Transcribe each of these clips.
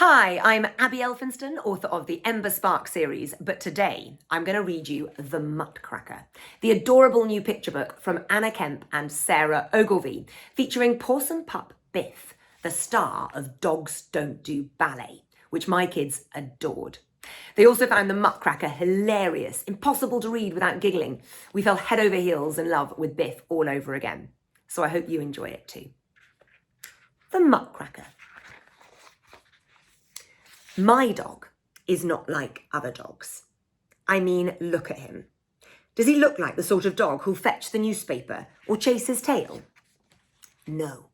Hi, I'm Abi Elphinstone, author of the Ember Spark series, but today I'm going to read you The Muttcracker, the adorable new picture book from Anna Kemp and Sara Ogilvie, featuring Possum Pup Biff, the star of Dogs Don't Do Ballet, which my kids adored. They also found The Muttcracker hilarious, impossible to read without giggling. We fell head over heels in love with Biff all over again. So I hope you enjoy it too. The Muttcracker. My dog is not like other dogs. I mean, look at him. Does he look like the sort of dog who'll fetch the newspaper or chase his tail? No.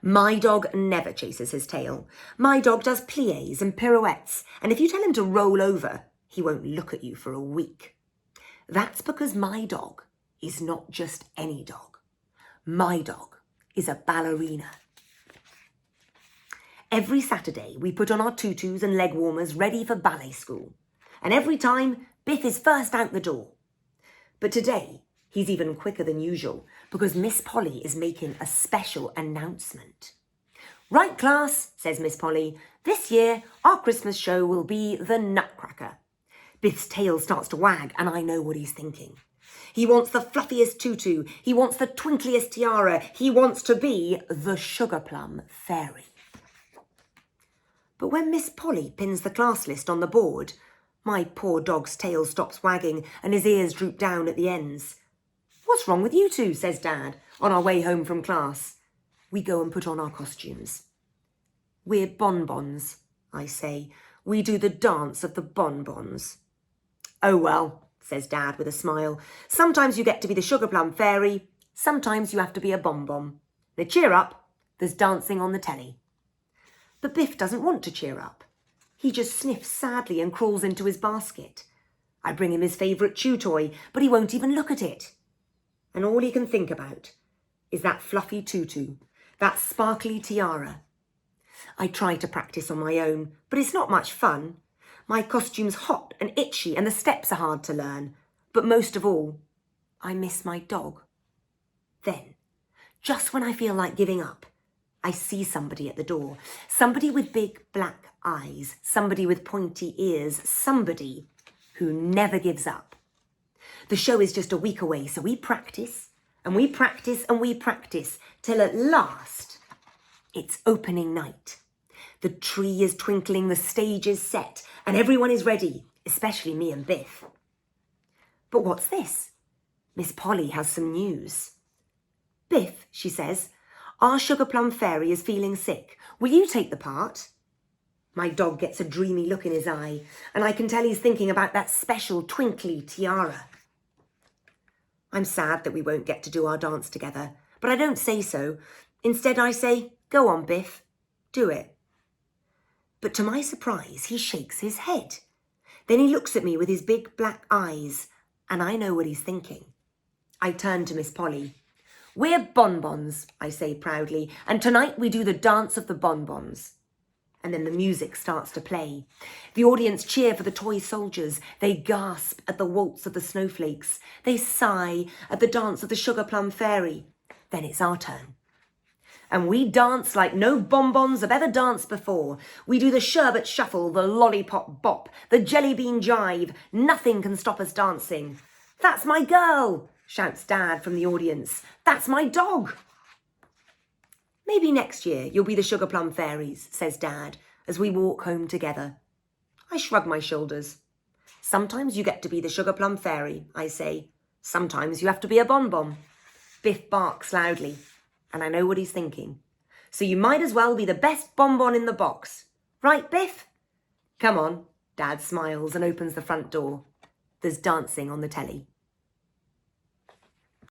My dog never chases his tail. My dog does pliés and pirouettes, and if you tell him to roll over, he won't look at you for a week. That's because my dog is not just any dog. My dog is a ballerina. Every Saturday, we put on our tutus and leg warmers ready for ballet school. And every time, Biff is first out the door. But today, he's even quicker than usual because Miss Polly is making a special announcement. Right, class, says Miss Polly, this year, our Christmas show will be the Nutcracker. Biff's tail starts to wag, and I know what he's thinking. He wants the fluffiest tutu. He wants the twinkliest tiara. He wants to be the Sugar Plum Fairy. But when Miss Polly pins the class list on the board, my poor dog's tail stops wagging and his ears droop down at the ends. What's wrong with you two, says Dad, on our way home from class. We go and put on our costumes. We're bonbons, I say. We do the dance of the bonbons. Oh well, says Dad with a smile. Sometimes you get to be the Sugar Plum Fairy. Sometimes you have to be a bonbon. Now cheer up, there's dancing on the telly. But Biff doesn't want to cheer up. He just sniffs sadly and crawls into his basket. I bring him his favourite chew toy, but he won't even look at it. And all he can think about is that fluffy tutu, that sparkly tiara. I try to practice on my own, but it's not much fun. My costume's hot and itchy and the steps are hard to learn. But most of all, I miss my dog. Then, just when I feel like giving up, I see somebody at the door, somebody with big black eyes, somebody with pointy ears, somebody who never gives up. The show is just a week away, so we practice and we practice and we practice till at last it's opening night. The tree is twinkling, the stage is set, and everyone is ready, especially me and Biff. But what's this? Miss Polly has some news. Biff, she says, our Sugar Plum Fairy is feeling sick. Will you take the part? My dog gets a dreamy look in his eye, and I can tell he's thinking about that special twinkly tiara. I'm sad that we won't get to do our dance together, but I don't say so. Instead, I say, go on, Biff, do it. But to my surprise, he shakes his head. Then he looks at me with his big black eyes, and I know what he's thinking. I turn to Miss Polly. We're bonbons, I say proudly, and tonight we do the dance of the bonbons. And then the music starts to play. The audience cheer for the toy soldiers. They gasp at the waltz of the snowflakes. They sigh at the dance of the Sugar Plum Fairy. Then it's our turn. And we dance like no bonbons have ever danced before. We do the sherbet shuffle, the lollipop bop, the jelly bean jive. Nothing can stop us dancing. That's my girl, shouts Dad from the audience. That's my dog. Maybe next year you'll be the Sugar Plum Fairies, says Dad, as we walk home together. I shrug my shoulders. Sometimes you get to be the Sugar Plum Fairy, I say. Sometimes you have to be a bonbon. Biff barks loudly, and I know what he's thinking. So you might as well be the best bonbon in the box. Right, Biff? Come on, Dad smiles and opens the front door. There's dancing on the telly.